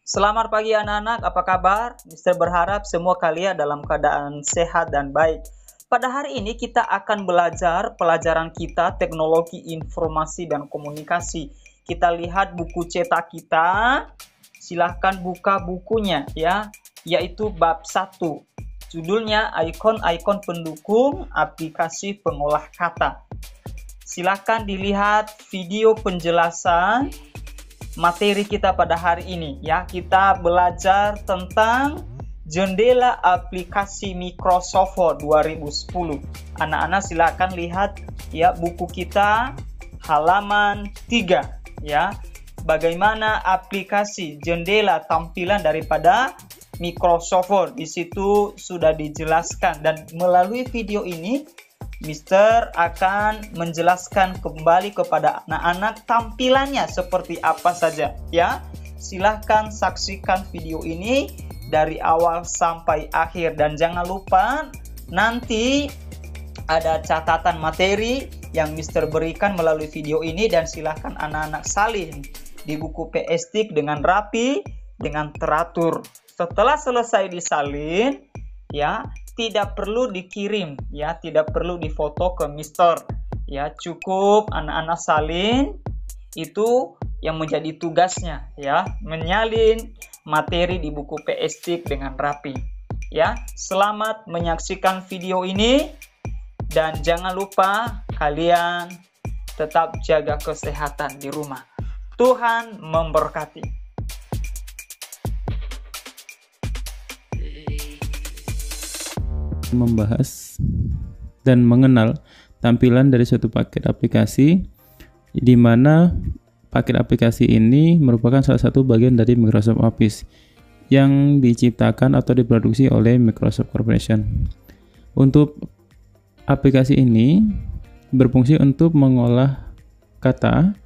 Selamat pagi anak-anak, apa kabar? Mister berharap semua kalian dalam keadaan sehat dan baik. Pada hari ini kita akan belajar pelajaran kita teknologi informasi dan komunikasi. Kita lihat buku cetak kita. Silahkan buka bukunya ya, yaitu bab 1. Judulnya ikon-ikon pendukung aplikasi pengolah kata. Silahkan dilihat video penjelasan materi kita pada hari ini ya. Kita belajar tentang jendela aplikasi Microsoft Word 2010. Anak-anak silakan lihat ya buku kita halaman 3 ya. Bagaimana aplikasi jendela tampilan daripada Microsoft Word. Di situ sudah dijelaskan dan melalui video ini Mister akan menjelaskan kembali kepada anak-anak tampilannya seperti apa saja ya. Silahkan saksikan video ini dari awal sampai akhir dan jangan lupa nanti ada catatan materi yang Mister berikan melalui video ini dan silahkan anak-anak salin di buku PS Stick dengan rapi, dengan teratur. Setelah selesai disalin ya, tidak perlu dikirim ya, tidak perlu difoto ke Mister ya, cukup anak-anak salin. Itu yang menjadi tugasnya ya, menyalin materi di buku PS Stick dengan rapi ya. Selamat menyaksikan video ini dan jangan lupa kalian tetap jaga kesehatan di rumah. Tuhan memberkati. Membahas dan mengenal tampilan dari suatu paket aplikasi, di mana paket aplikasi ini merupakan salah satu bagian dari Microsoft Office yang diciptakan atau diproduksi oleh Microsoft Corporation. Untuk aplikasi ini berfungsi untuk mengolah kata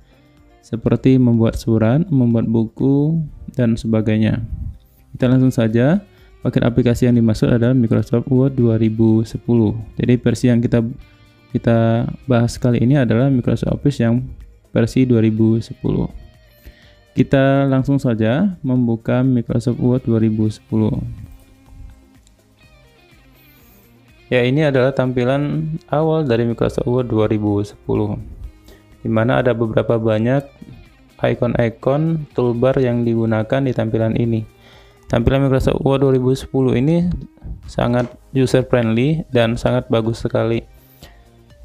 seperti membuat surat, membuat buku, dan sebagainya. Kita langsung saja. Paket aplikasi yang dimaksud adalah Microsoft Word 2010. Jadi versi yang kita bahas kali ini adalah Microsoft Office yang versi 2010. Kita langsung saja membuka Microsoft Word 2010. Ya, ini adalah tampilan awal dari Microsoft Word 2010, di mana ada beberapa banyak ikon-ikon toolbar yang digunakan di tampilan ini. Tampilan Microsoft Word 2010 ini sangat user friendly dan sangat bagus sekali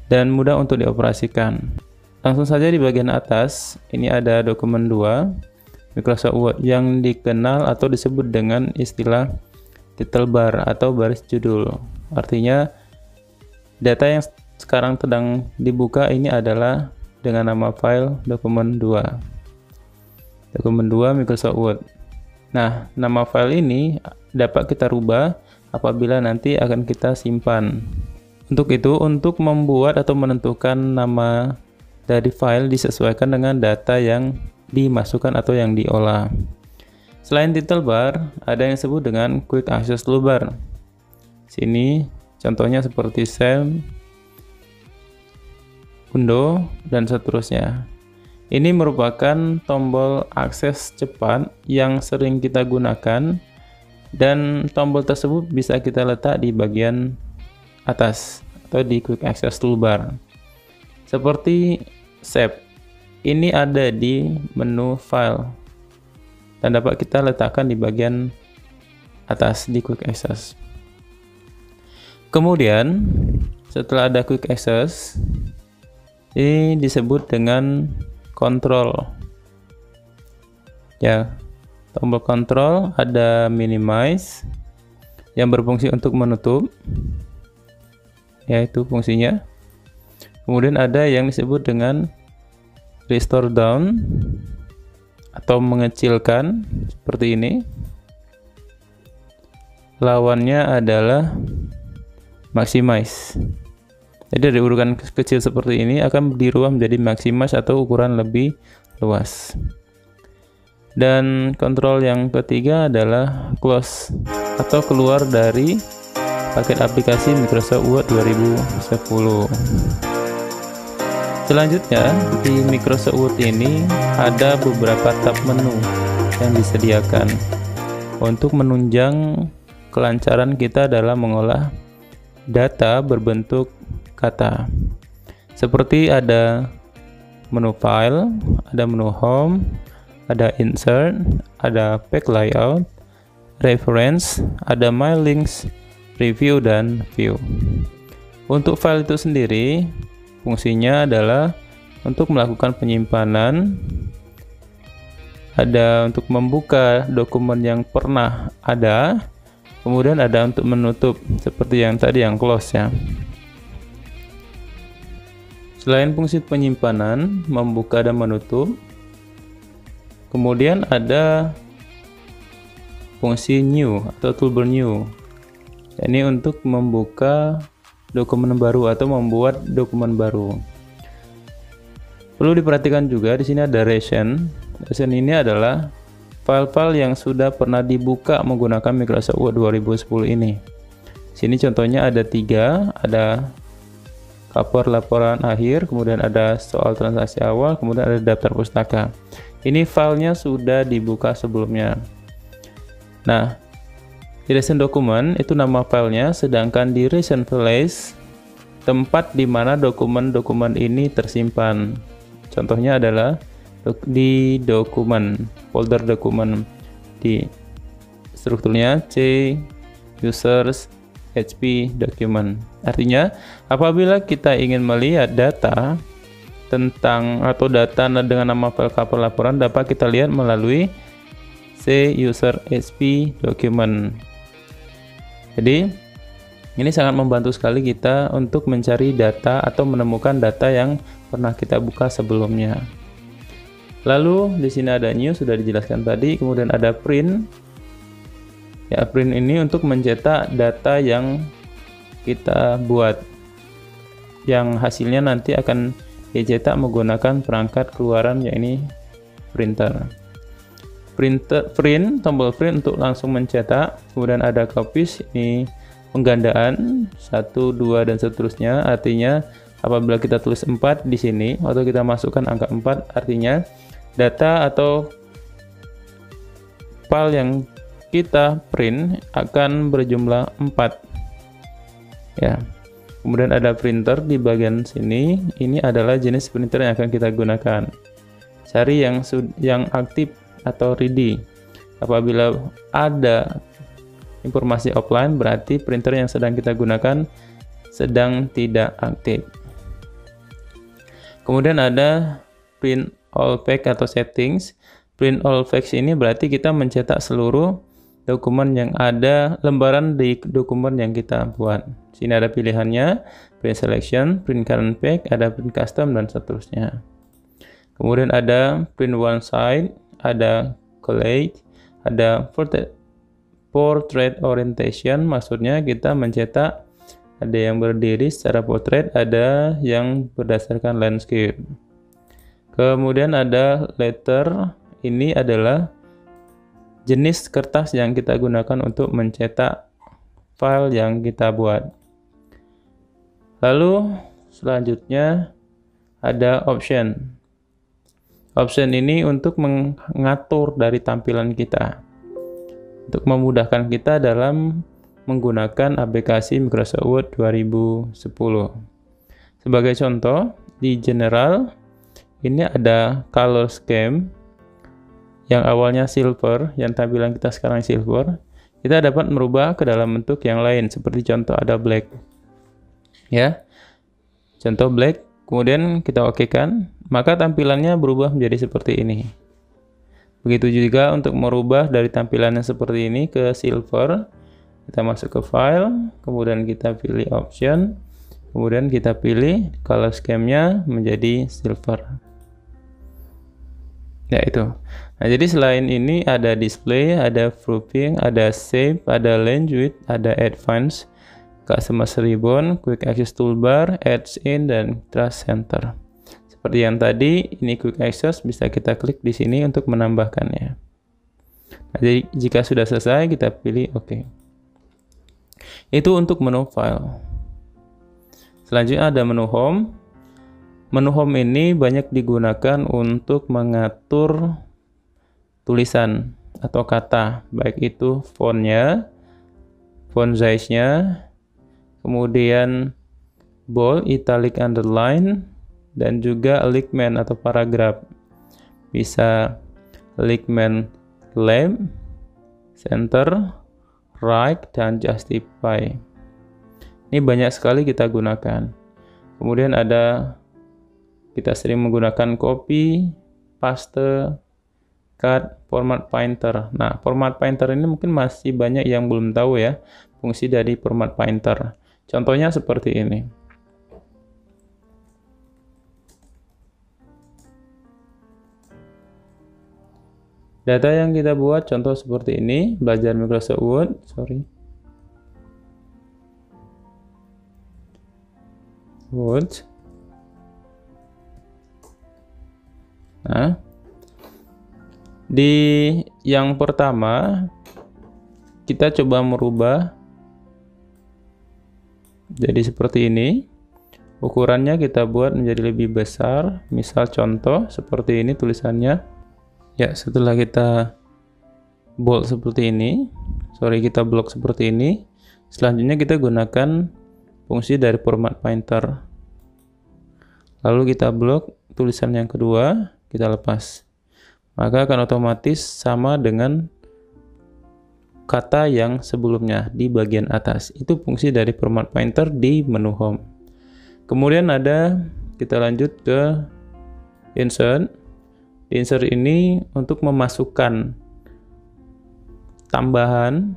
dan mudah untuk dioperasikan. Langsung saja di bagian atas ini ada dokumen 2 Microsoft Word yang dikenal atau disebut dengan istilah title bar atau baris judul. Artinya data yang sekarang sedang dibuka ini adalah dengan nama file dokumen 2. Dokumen 2 Microsoft Word. Nah, nama file ini dapat kita rubah apabila nanti akan kita simpan. Untuk itu, untuk membuat atau menentukan nama dari file disesuaikan dengan data yang dimasukkan atau yang diolah. Selain title bar, ada yang disebut dengan quick access toolbar. Sini contohnya seperti save, undo, dan seterusnya. Ini merupakan tombol akses cepat yang sering kita gunakan dan tombol tersebut bisa kita letak di bagian atas atau di quick access toolbar. Seperti save, ini ada di menu file dan dapat kita letakkan di bagian atas di quick access. Kemudian setelah ada quick access, ini disebut dengan kontrol ya. Tombol kontrol ada minimize yang berfungsi untuk menutup, yaitu fungsinya. Kemudian ada yang disebut dengan restore down atau mengecilkan seperti ini. Lawannya adalah maximize. Jadi dari urutan kecil seperti ini akan dirubah menjadi maximize atau ukuran lebih luas. Dan kontrol yang ketiga adalah close atau keluar dari paket aplikasi Microsoft Word 2010. Selanjutnya di Microsoft Word ini ada beberapa tab menu yang disediakan untuk menunjang kelancaran kita dalam mengolah data berbentuk kata. Seperti ada menu file, ada menu home, ada insert, ada page layout, reference, ada my links, review, dan view. Untuk file itu sendiri, fungsinya adalah untuk melakukan penyimpanan, ada untuk membuka dokumen yang pernah ada, kemudian ada untuk menutup seperti yang tadi yang close ya. Selain fungsi penyimpanan, membuka dan menutup, kemudian ada fungsi new atau toolbar new. Ini untuk membuka dokumen baru atau membuat dokumen baru. Perlu diperhatikan juga di sini ada recent. Recent ini adalah file-file yang sudah pernah dibuka menggunakan Microsoft Word 2010 ini. Sini contohnya ada 3, ada cover laporan akhir, kemudian ada soal transaksi awal, kemudian ada daftar pustaka. Ini filenya sudah dibuka sebelumnya. Nah, di recent dokumen itu nama filenya, sedangkan di recent files tempat di mana dokumen-dokumen ini tersimpan. Contohnya adalah di dokumen, folder dokumen, di strukturnya C, users, HP, document. Artinya, apabila kita ingin melihat data tentang atau data dengan nama file cover laporan dapat kita lihat melalui C, user, HP, document. Jadi, ini sangat membantu sekali kita untuk mencari data atau menemukan data yang pernah kita buka sebelumnya. Lalu di sini ada new, sudah dijelaskan tadi, kemudian ada print. Ya, print ini untuk mencetak data yang kita buat, yang hasilnya nanti akan dicetak menggunakan perangkat keluaran, yakni printer. Print, tombol print untuk langsung mencetak, kemudian ada copies, ini penggandaan 1, 2 dan seterusnya. Artinya apabila kita tulis 4 di sini atau kita masukkan angka 4, artinya data atau file yang kita print akan berjumlah 4 ya. Kemudian ada printer di bagian sini, ini adalah jenis printer yang akan kita gunakan. Cari yang aktif atau ready. Apabila ada informasi offline, berarti printer yang sedang kita gunakan sedang tidak aktif. Kemudian ada print all page atau settings. Print all page ini berarti kita mencetak seluruh dokumen yang ada, lembaran di dokumen yang kita buat. Sini ada pilihannya, print selection, print current page, ada print custom, dan seterusnya. Kemudian ada print one side, ada collage, ada portrait orientation, maksudnya kita mencetak ada yang berdiri secara portrait, ada yang berdasarkan landscape. Kemudian ada letter, ini adalah jenis kertas yang kita gunakan untuk mencetak file yang kita buat. Lalu selanjutnya ada option. Option ini untuk mengatur dari tampilan kita, untuk memudahkan kita dalam menggunakan aplikasi Microsoft Word 2010. Sebagai contoh, di general ini ada color scheme yang awalnya silver, yang tampilan kita sekarang silver, kita dapat merubah ke dalam bentuk yang lain, seperti contoh ada black ya, contoh black, kemudian kita okekan, maka tampilannya berubah menjadi seperti ini. Begitu juga untuk merubah dari tampilannya seperti ini ke silver, kita masuk ke file, kemudian kita pilih option, kemudian kita pilih color scheme-nya menjadi silver. Ya itu. Nah, jadi selain ini ada display, ada grouping, ada shape, ada language, ada advanced, customer ribbon, quick access toolbar, adds in, dan trust center. Seperti yang tadi, ini quick access, bisa kita klik di sini untuk menambahkannya. Nah, jadi jika sudah selesai, kita pilih OK. Itu untuk menu file. Selanjutnya ada menu home. Menu home ini banyak digunakan untuk mengatur tulisan atau kata, baik itu fontnya, font size-nya, kemudian bold, italic, underline, dan juga alignment atau paragraf. Bisa alignment left, center, right, dan justify. Ini banyak sekali kita gunakan. Kemudian kita sering menggunakan copy, paste, cut, format painter. Nah, format painter ini mungkin masih banyak yang belum tahu ya, fungsi dari format painter. Contohnya seperti ini. Data yang kita buat contoh seperti ini, belajar Microsoft Word, Nah, di yang pertama kita coba merubah jadi seperti ini. Ukurannya kita buat menjadi lebih besar, misal contoh seperti ini tulisannya. Ya, setelah kita bold seperti ini, kita blok seperti ini, selanjutnya kita gunakan fungsi dari format painter. Lalu kita blok tulisan yang kedua, kita lepas. Maka akan otomatis sama dengan kata yang sebelumnya di bagian atas. Itu fungsi dari format painter di menu home. Kemudian kita lanjut ke insert. Di insert ini untuk memasukkan tambahan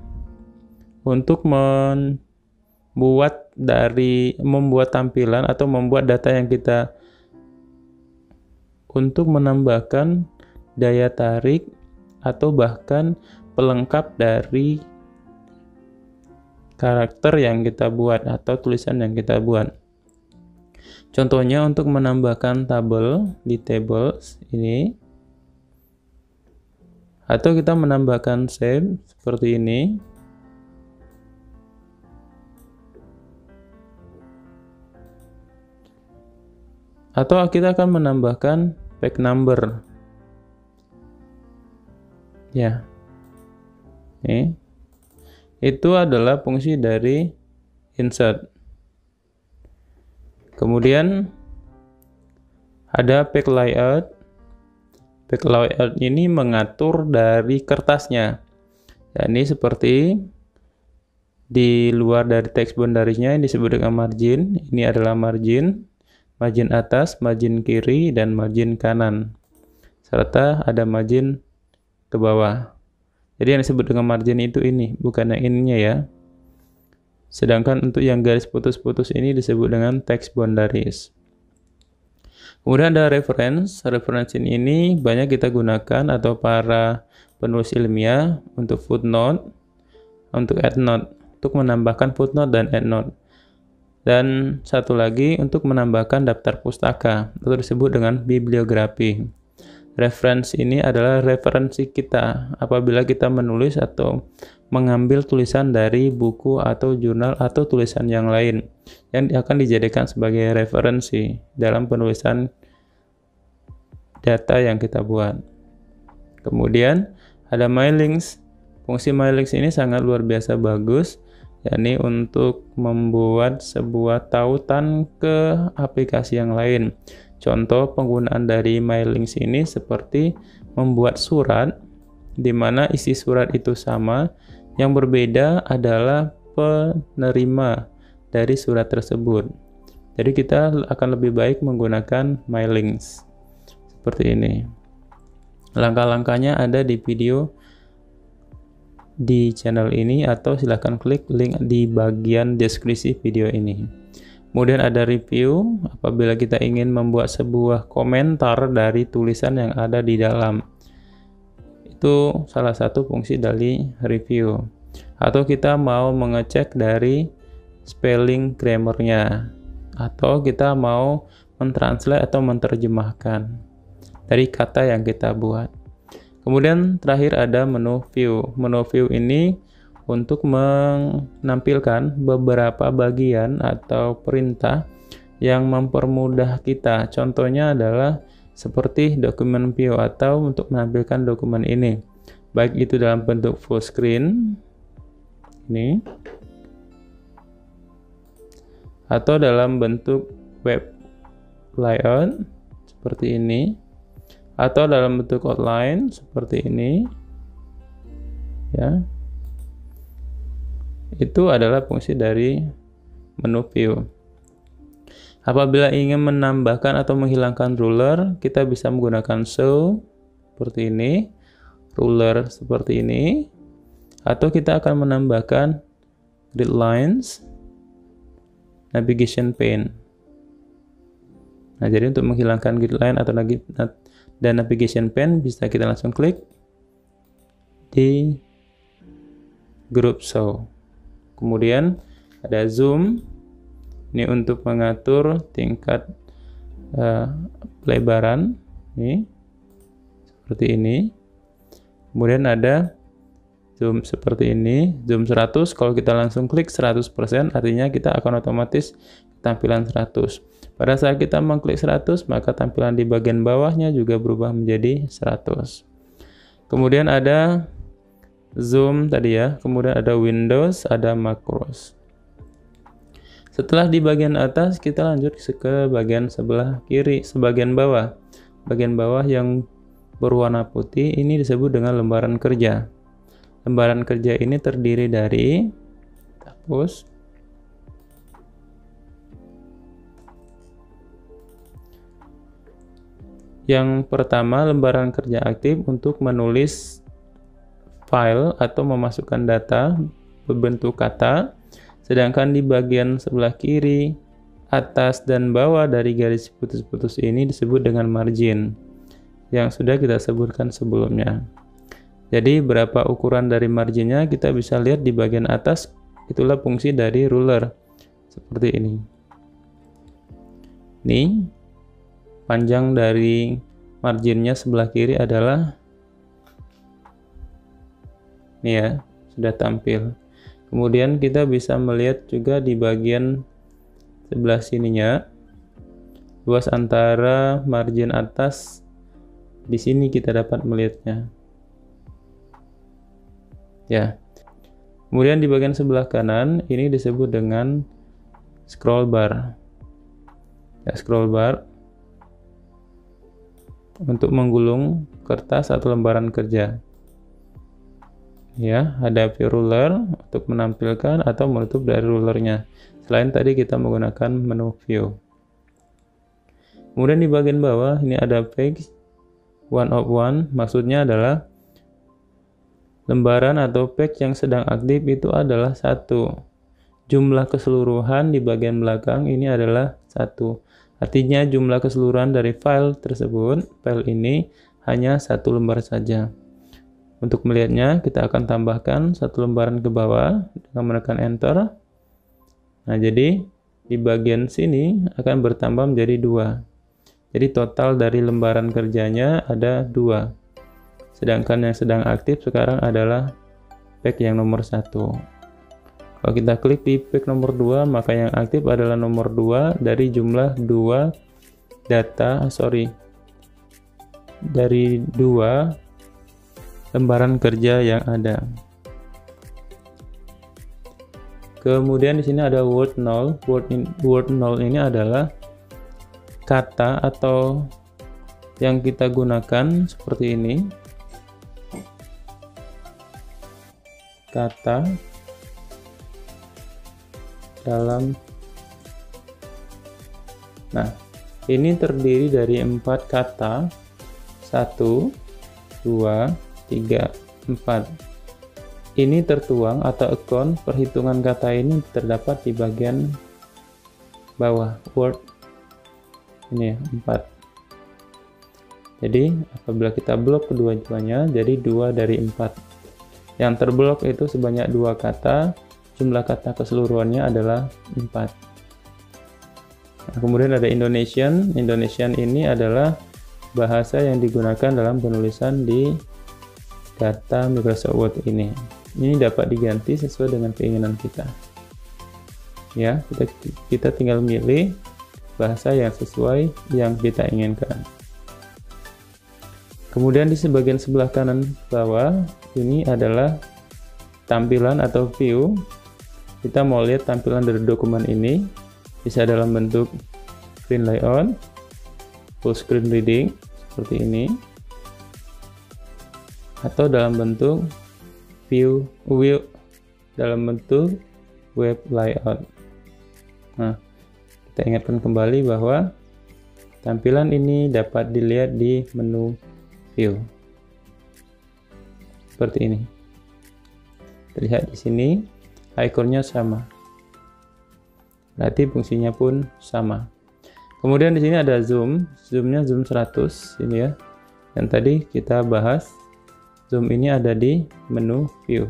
untuk membuat tampilan atau membuat data yang kita untuk menambahkan daya tarik atau bahkan pelengkap dari karakter yang kita buat atau tulisan yang kita buat. Contohnya untuk menambahkan tabel di tables ini, atau kita menambahkan shape seperti ini, atau kita akan menambahkan page number. Ya, itu adalah fungsi dari insert. Kemudian ada page layout. Page layout ini mengatur dari kertasnya. Ya, ini seperti di luar dari teks boundariesnya ini disebut dengan margin. Ini adalah margin atas, margin kiri, dan margin kanan. Serta ada margin ke bawah. Jadi yang disebut dengan margin itu ini, bukan yang ininya ya. Sedangkan untuk yang garis putus-putus ini disebut dengan text boundaries. Kemudian ada reference. Reference ini banyak kita gunakan atau para penulis ilmiah untuk footnote, untuk endnote, untuk menambahkan footnote dan endnote. Dan satu lagi untuk menambahkan daftar pustaka atau disebut dengan bibliografi. Reference ini adalah referensi kita apabila kita menulis atau mengambil tulisan dari buku atau jurnal atau tulisan yang lain yang akan dijadikan sebagai referensi dalam penulisan data yang kita buat. Kemudian ada MyLinks. Fungsi MyLinks ini sangat luar biasa bagus, yakni untuk membuat sebuah tautan ke aplikasi yang lain. Contoh penggunaan dari MyLinks ini seperti membuat surat di mana isi surat itu sama, yang berbeda adalah penerima dari surat tersebut. Jadi kita akan lebih baik menggunakan MyLinks seperti ini. Langkah-langkahnya ada di video di channel ini atau silahkan klik link di bagian deskripsi video ini. Kemudian ada review apabila kita ingin membuat sebuah komentar dari tulisan yang ada di dalam. Itu salah satu fungsi dari review. Atau kita mau mengecek dari spelling grammarnya, atau kita mau mentranslate atau menerjemahkan dari kata yang kita buat. Kemudian terakhir ada menu view. Menu view ini untuk menampilkan beberapa bagian atau perintah yang mempermudah kita. Contohnya adalah seperti dokumen view atau untuk menampilkan dokumen ini, baik itu dalam bentuk full screen ini atau dalam bentuk web layout seperti ini atau dalam bentuk outline seperti ini ya. Itu adalah fungsi dari menu view. Apabila ingin menambahkan atau menghilangkan ruler, kita bisa menggunakan show seperti ini, ruler seperti ini, atau kita akan menambahkan grid lines, navigation pane. Nah, jadi untuk menghilangkan grid line atau dan navigation pane bisa kita langsung klik di group show. Kemudian ada zoom, ini untuk mengatur tingkat pelebaran, ini seperti ini. Kemudian ada zoom seperti ini, zoom 100. Kalau kita langsung klik 100%, artinya kita akan otomatis tampilan 100. Pada saat kita mengklik 100, maka tampilan di bagian bawahnya juga berubah menjadi 100. Kemudian ada zoom tadi ya, kemudian ada Windows, ada macros. Setelah di bagian atas, kita lanjut ke bagian sebelah kiri, sebagian bawah. Bagian bawah yang berwarna putih ini disebut dengan lembaran kerja. Lembaran kerja ini terdiri dari, hapus, yang pertama lembaran kerja aktif untuk menulis file atau memasukkan data berbentuk kata, sedangkan di bagian sebelah kiri, atas dan bawah dari garis putus-putus ini disebut dengan margin yang sudah kita sebutkan sebelumnya. Jadi berapa ukuran dari marginnya kita bisa lihat di bagian atas, itulah fungsi dari ruler seperti ini. Ini panjang dari marginnya sebelah kiri adalah ini ya, sudah tampil. Kemudian kita bisa melihat juga di bagian sebelah sininya, luas antara margin atas, di sini kita dapat melihatnya. Ya. Kemudian di bagian sebelah kanan ini disebut dengan scroll bar. Ya, scroll bar untuk menggulung kertas atau lembaran kerja. Ya, ada view ruler untuk menampilkan atau menutup dari rulernya. Selain tadi kita menggunakan menu view. Kemudian di bagian bawah ini ada page one of one, maksudnya adalah lembaran atau page yang sedang aktif itu adalah 1. Jumlah keseluruhan di bagian belakang ini adalah 1. Artinya jumlah keseluruhan dari file tersebut, file ini hanya 1 lembar saja. Untuk melihatnya, kita akan tambahkan 1 lembaran ke bawah dengan menekan enter. Nah, jadi di bagian sini akan bertambah menjadi 2. Jadi total dari lembaran kerjanya ada 2. Sedangkan yang sedang aktif sekarang adalah page yang nomor 1. Kalau kita klik di page nomor 2, maka yang aktif adalah nomor 2 dari jumlah 2 dari 2 lembaran kerja yang ada. Kemudian di sini ada word null. Word null ini adalah kata atau yang kita gunakan seperti ini. Kata dalam. Nah, ini terdiri dari 4 kata. 1, 2, 3, 4. Ini tertuang atau account perhitungan kata ini terdapat di bagian bawah word ini ya, 4. Jadi apabila kita blok kedua-duanya jadi 2 dari 4. Yang terblok itu sebanyak 2 kata, jumlah kata keseluruhannya adalah 4. Nah, kemudian ada Indonesian. Indonesian ini adalah bahasa yang digunakan dalam penulisan di data Microsoft Word ini. Ini dapat diganti sesuai dengan keinginan kita. Ya, kita tinggal milih bahasa yang sesuai yang kita inginkan. Kemudian di bagian sebelah kanan bawah ini adalah tampilan atau view. Kita mau lihat tampilan dari dokumen ini, bisa dalam bentuk screen layout, full screen reading seperti ini, atau dalam bentuk view dalam bentuk web layout. Nah, kita ingatkan kembali bahwa tampilan ini dapat dilihat di menu view seperti ini. Terlihat di sini ikonnya sama, berarti fungsinya pun sama. Kemudian di sini ada zoomnya zoom 100 ini ya, yang tadi kita bahas. Zoom ini ada di menu view,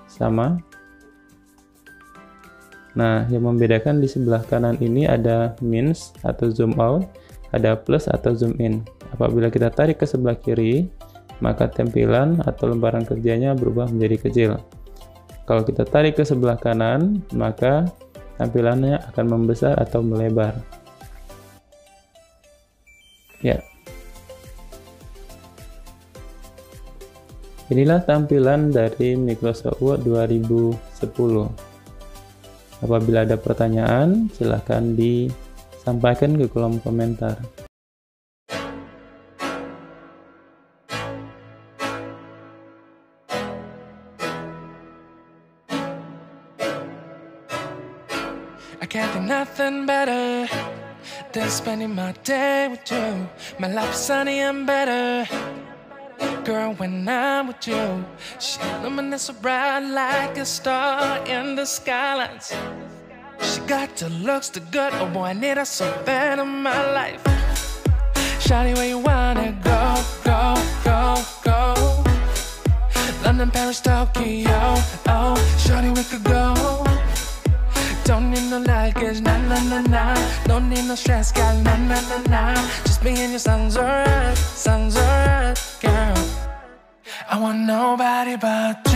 sama. Nah, yang membedakan di sebelah kanan ini ada minus atau zoom out, ada plus atau zoom in. Apabila kita tarik ke sebelah kiri, maka tampilan atau lembaran kerjanya berubah menjadi kecil. Kalau kita tarik ke sebelah kanan, maka tampilannya akan membesar atau melebar. Ya. Inilah tampilan dari Microsoft Word 2010. Apabila ada pertanyaan, silahkan disampaikan ke kolom komentar. I can't think nothing better than spending my day with you. My life is sunny and better, girl, when I'm with you. She illuminates so bright like a star in the skylines. She got the looks, the good, oh boy, I need her so bad in my life. Shawty, where you wanna go, go, go, go? London, Paris, Tokyo, oh, shawty, we could go. Don't need no luggage, nah, nah, nah, nah. Don't need no stress, girl, nah, nah, nah, nah. Just me and you sounds alright, girl. I want nobody but you.